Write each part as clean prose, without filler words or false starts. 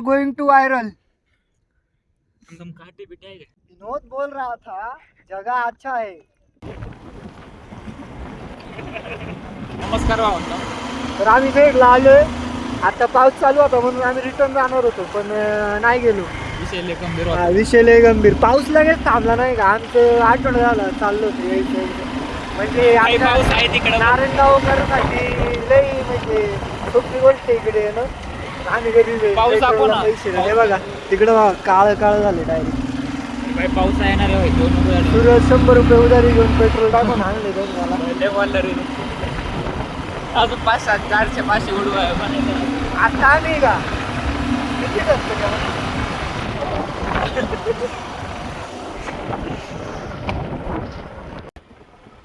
Going to viral. तुम काटे बिटे आहे विनोद बोल रहा था जगह अच्छा है। नमस्कार भावंत. तर आम्ही साईडला आलोय. आता पाऊस चालू होता म्हणून आम्ही रिटर्न जाणार होतो पण नाही गेलो. विषय लय गंभीर हा, होता. विषय लय गंभीर. पाऊस लगेच थांबला नाही का. आमचं आठवडा झालं चाललो होतो यायचं. म्हणजे काही आमच्या पाऊस आहे तिकडं. नारायणगाव करण्यासाठी लई म्हणजे सोपी गोष्ट आहे इकडे ना. आम्ही घरी पाऊस दाखव ना. पैसे नाही. हे बघा तिकडं काळं काळं झाले डायरेक्ट. काही पाऊस आहे ना रे. 2 रुपये सूरज 100 रुपये उधारी घेऊन पेट्रोल टाकून आणले दोन मला. लय वाढलं रे. अजून 5-7 400 500 उडवा म्हणायचं. आता आम्ही का किती असतं का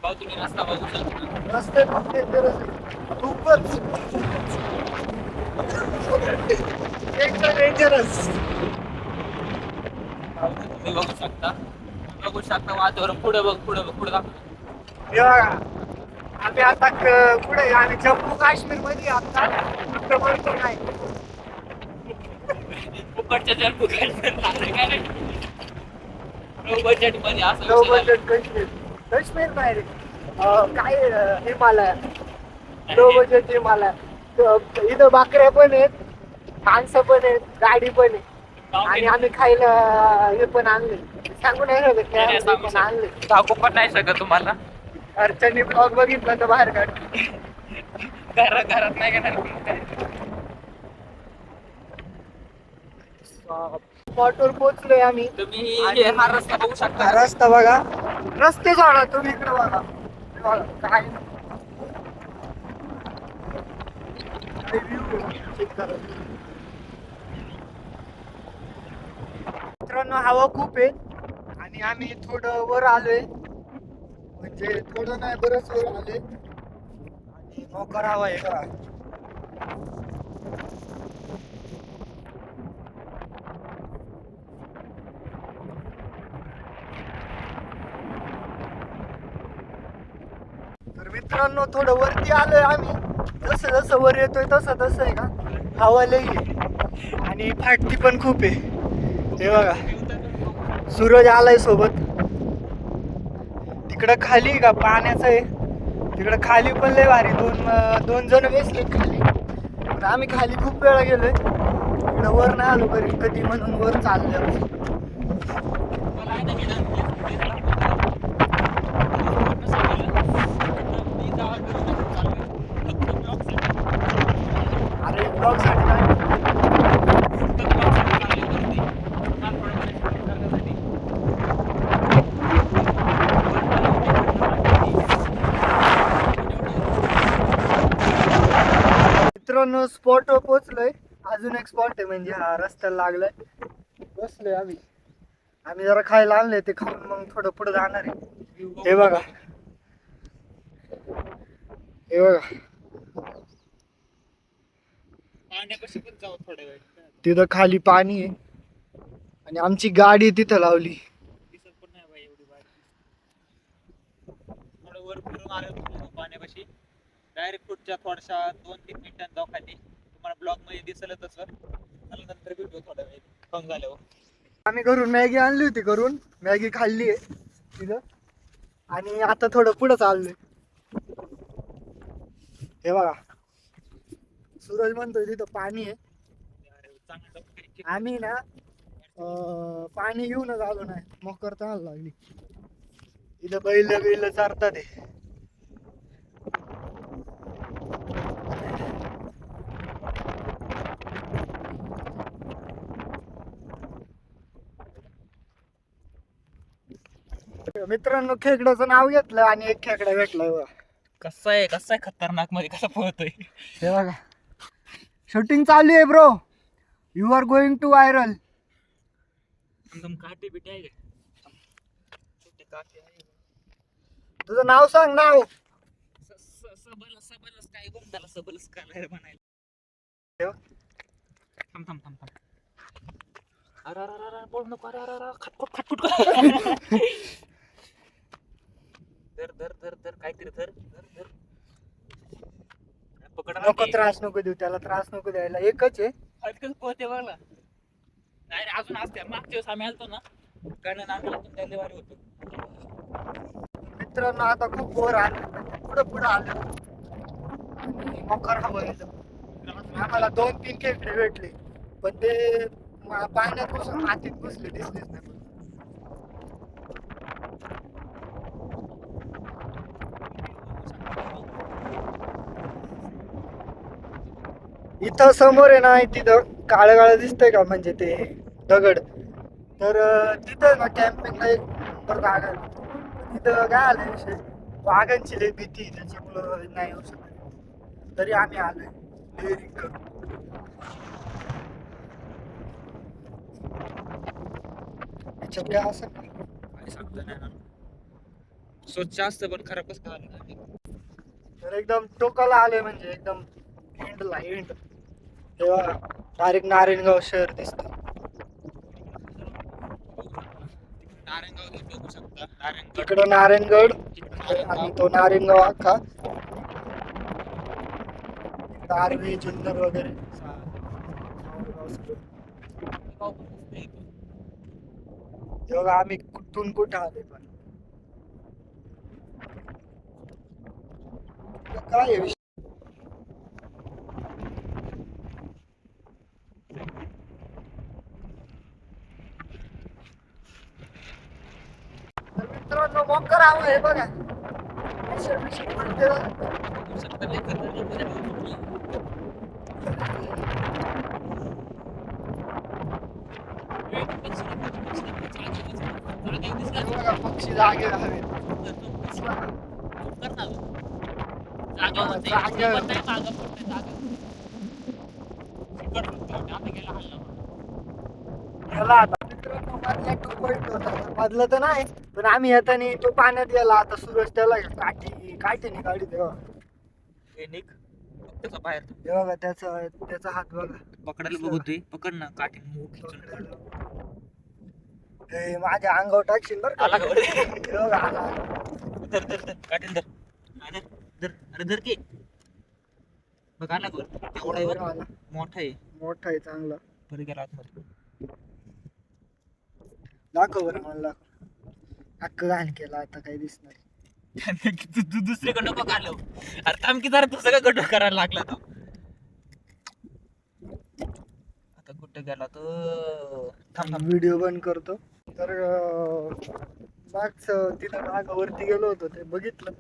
भाऊ तुम्ही रस्ता बघू शकता. रस्ते खूप डेंजरस आहे. खूपच एकदम डेंजरस. तुम्ही बघू शकता. वातावरण पुढे बघ पुढे दाखव. हे बघा आम्ही आता पुढे आम्ही जम्मू काश्मीर मध्ये आता कुठं नाही. फुकटच्या जन्म काय रे. लो बजेट मध्ये असं लो विषय बजेट काश्मीर. काश्मीर नाही रे. काय हिमालय. Low budget Himalaya. इथं बाकऱ्या पण आहेत, माणसं पण आहेत, गाडी पण आहे. आणि आम्ही खायला हे पण आणले. सांगू नाही शकत नाही, काय सांगू पण आणले. दाखवू पण नाही शकत तुम्हाला. घरच्यांनी ब्लॉग बघितला तर बाहेर काढ. घरात नाही घेणार. स्पॉटवर पोहोचलोय आम्ही. तुम्ही आणि हा रस्ता बघू शकता. हा रस्ता बघा. रस्ते सोडा तुम्ही इकडे बघा. हे बघा, काय check करा. मित्रांनो हवा खूप आहे आणि आम्ही थोडं वर आलोय. म्हणजे थोडं नाही बरंच वर आलोय आणि मोकार हवा आहे का. तर मित्रांनो थोडं वरती आलोय आम्ही. जसं जसं वर येतोय तसं तसं आहे का हवा लई आहे आणि फाटती पण खूप आहे. हे बघा सूरज आलाय सोबत. तिकडं खाली का पाण्याचं आहे. तिकडं खाली पण लय भारी. दोन जण बसले खाली. पण आम्ही खाली खूप वेळा गेलोय. इकडं वर नाही आलो कधी म्हणून वर चाललो. अरे ब्लॉग साठी नाही. मित्रांनो स्पॉटवर पोहोचलोय. अजून एक स्पॉट आहे म्हणजे हा रस्त्याला लागलाय. बसलोय आम्ही जरा खायला आणले ते खाऊन मग थोडं पुढे जाणार आहे. हे बघा हे बघा पाण्यापाशी पण जाऊ थोड्या वेळ. तिथं खाली पाणी आहे आणि आमची गाडी तिथं लावली. दिसत पण नाही बाई एवढी बाहेर. थोडं वर फिरून आलं पाण्यापाशी. डायरेक्ट पुढच्या थोड्याशा 2-3 मिनिटांनी जाऊ खाली. तुम्हाला ब्लॉग मध्ये दिसलं तसं. मला नंतर भेटू थोड्या वेळ फोन झाल्यावर. आम्ही घरून मॅगी आणली होती. करून मॅगी खाल्ली आहे तिथं आणि आता थोडं पुढं चाललोय. हे बघा सूरज म्हणतोय तिथं पाणी आहे. आम्ही ना पाणी घेऊनच आलो नाही. मोकर तर लागली. इथं बैल चारतात आहे. मित्रांनो खेकड्याचं नाव घेतलं आणि एक खेकडा भेटलाय बघा. कसं आहे खतरनाक मध्ये कसा पोहतोय. हे बघा शूटिंग चालू आहे bro. You are going to viral. एकदम काटे बिटे आहे. तुझं नाव सांग नाव. सबलस काय बघ त्याला सबलस काय म्हणायला. थांब. अरे बोल नको. अरे खटखुट धर काहीतरी धर. नको त्रास नको देऊ त्याला, त्रास नको द्यायला. एकच आहे. हटकच पोहते बघला. नाही रे, अजून असते. मागच्या वेळेस आम्ही आलतो ना, कारण नांदला त्याला वारी होतो. मित्रांनो आता खूप बोर आलं, पुढं पुढं आलं मकर हवं येतं. आम्हाला 2-3 खेकडे भेटले, पण ते पाण्यात घुसून मातीत घुसले, दिसलेच नाही. इथं समोर आहे ना, तिथं काळं काळं दिसतंय का, म्हणजे ते दगड. तर तिथं ना कॅम्पिंगला एक नंबर जागा आहे. तिथं काय आलं विषय, वाघांची लई भीती आहे, त्याच्यामुळं नाही येऊ शकत. तरी आम्ही आलोय डेअरिंग करून. याच्यात काय असं का? काय सांगता नाही ना. स्वच्छ असतं पण खराब कसं काय आलं? तर एकदम टोकाला आले, म्हणजे एकदम एंडला एंड. तेव्हा डायरेक्ट नारायणगाव शहर दिसतं. नारायणगाव बघू शकता. नारायणगड तिकडं नारायणगड आणि तो नारायणगाव अख्खा. आर्वी जुन्नर वगैरे तेव्हा आम्ही कुठून कुठं आले. पण काय आहे विषय? तर मित्रांनो मोकर हवं आहे बघा. बघा, पक्षी जागे हवेत. ह्याला आता मित्रांनो मधला 2 पॉईंट होता, मधलं तर नाही, पण आम्ही येताना तो पाण्यात गेला. आता सूरज त्याला काठीने गाडी तेव्हा त्याचा बाहेर बघा, त्याचा हात बघा. पकडायला बघतोय. पकड ना काठी खिचून. हे माझ्या अंगावर टाकशील बरं का. आला का बरं? हे बघा, आला. धर धर धर काठीन धर. धर धर. अरे धर की. बघ आला का बरं? एवढा आहे बरं. आला. मोठा आहे. मोठा आहे चांगला. बरं गेला आतमध्ये. दाखव बरं मला, दाखव. अक्क घाण केला, आता काही दिसणार. तू दुसरीकडे नको घालव. अरे थांब की जरा, तू सगळं गट करायला लागला तो. आता कुठे गेला तो? थांब थांब. व्हिडिओ बंद करतो. तर मागचं तिथं नागावरती गेलो होतो, ते बघितलं.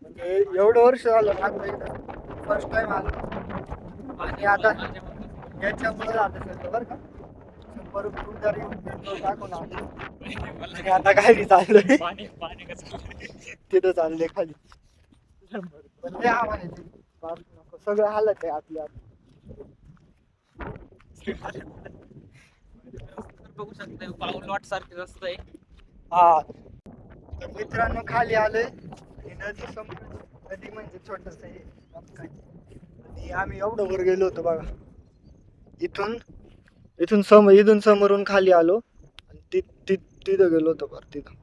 म्हणजे एवढं वर्ष झालं नाग फर्स्ट टाइम आलो. आणि आता याच्यामुळे आता सगळं बरं का, 100 रुपये टाकून आलो. आणि आता खाली चाललोय. पाणी पाणी कसं तिथं चाललंय खाली. पण ते आम्हाला ते बाप नको, सगळं हालत आहे आतल्या आत. बघू शकता. पाऊल वाट सारखीच असतंय. हा, तर मित्रांनो खाली आलोय. ही नदी समोर, नदी म्हणजे छोटस आहे. आणि आम्ही एवढं वर गेलो होतो बघा. इथून समोरून खाली आलो. आणि तिथं गेलो होतो बरं, तिथं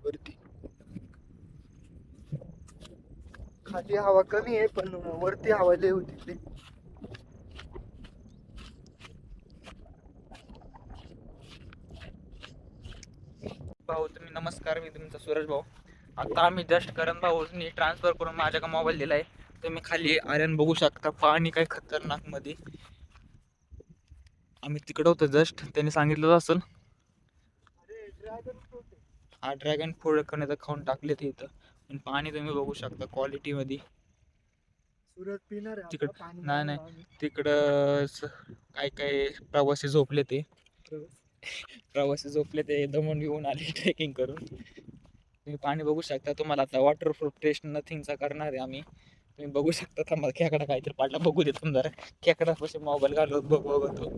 वरती. खाली हवा कमी आहे, पण वरती हवा लय होती ते. भाऊ तुम्ही नमस्कार, मी तुमचा सूरज भाऊ. आता आम्ही जस्ट करण भाऊनी ट्रान्सफर करून माझ्याकडे मोबाईल दिलाय. तुम्ही खाली आर्यन बघू शकता. पाणी काय खतरनाक मध्ये. आम्ही तिकडं होतो जस्ट, त्यांनी सांगितलं असेल. हा ड्रॅगन फ्रूट खाऊन टाकले ते इथं. पण पाणी तुम्ही बघू शकता क्वालिटी मध्ये. सूरज पिणार आहे तिकड आता, पाणी नाही नाही नाही, तिकडं काय काय प्रवासी झोपले ते. प्रवासी झोपले ते, दमून घेऊन आले ट्रेकिंग करून. तुम्ही पाणी बघू शकता. तुम्हाला आता वॉटरप्रूफ टेस्ट नथिंगचा करणार आहे आम्ही. तुम्ही बघू शकता. थांबा, खेकडा काहीतरी पाडला, बघू देत जरा. खेकडा पाशी मोबाईल घालवत बघतो.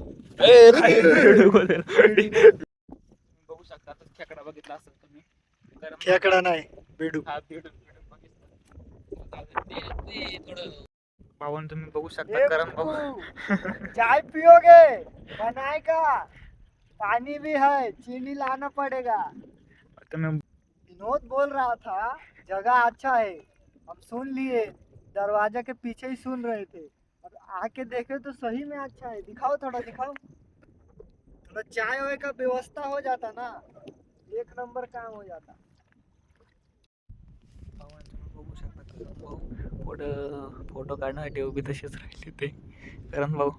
बघू शकता. आता खेकडा बघितला असेल तुम्ही. खेकडा नाही, बेडूक. हा बेडूक थोडं पावन तुम्ही बघू ए शकता. करण भाऊ बच्चू, चाय पियोगे? बनाए का? पानी भी है, चीनी लाना पड़ेगा. तुम्ही विनोद बोल रहा था जगह अच्छा है, हम सुन लिए, दरवाजा के पीछे ही सुन रहे थे और आके देखे तो सही में अच्छा है। दिखाओ थोड़ा, दिखाओ थोड़ा। चाय वाय का व्यवस्था हो जाता ना, एक नंबर काम हो जाता। बघू शकता करण भाऊ फोटो काढण्यासाठी उभी तशीच राहिली ते. करण भाऊ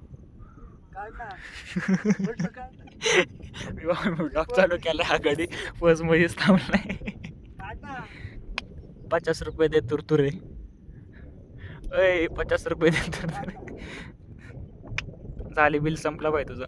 काढ ना, फोटो काढ ना. ब्लॉग चालू केला हा गाडी बस मध्येच थांबलाय. काढ ना. 50 रुपये दे तुरतुरे. अय 50 रुपये दे तुरतुरे. झाली, बिल संपला पाहिजे तुझं.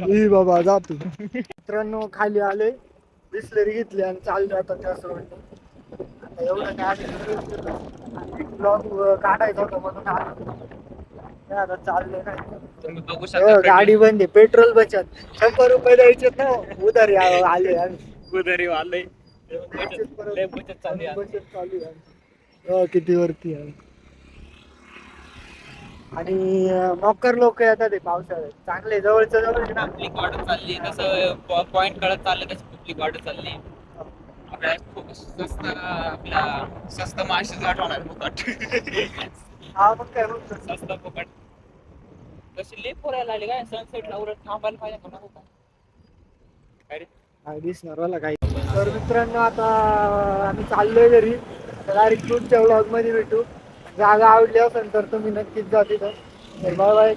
ए बाबा जा तू. मित्रांनो खाली आले, बिस्लरी घेतली आणि चाललो आता त्या रोडने. आता एवढं काय ब्लॉग काढायचा होता म्हणून आलो. काय आता चालले नाही. तुम्ही बघू हो, शकता गाडी बंद आहे, पेट्रोल बचत. 100 रुपये द्यायचे ना, उधारी आले आम्ही. उधारी आलंय. लय बचत चालली आहे. बचत चालू आहे. हो, किती वरती आहे. आणि मॉकर लोक येतात ते पावसाळ्यात, चांगले जवळच्या जवळ आहे ना. पब्लिक वाढत चालली, कसं पॉइंट कळत चाललं तशी पब्लिक वाढत चालली. आपल्याला खूप स्वस्त माशी गाठवणार फुकट. हा मग काय मग स्वस्त फुकट कशी लई पोरायला आली काय सनसेटला उलट थांबायला पाहिजे का नको काय रे. काय दिसणार मला काही. तर मित्रांनो आता आम्ही चाललोय घरी. डायरेक्ट पुढच्या व्लॉग मध्ये भेटू. जागा आवडली असेल तर तुम्ही नक्कीच जा तिथं. Bye bye.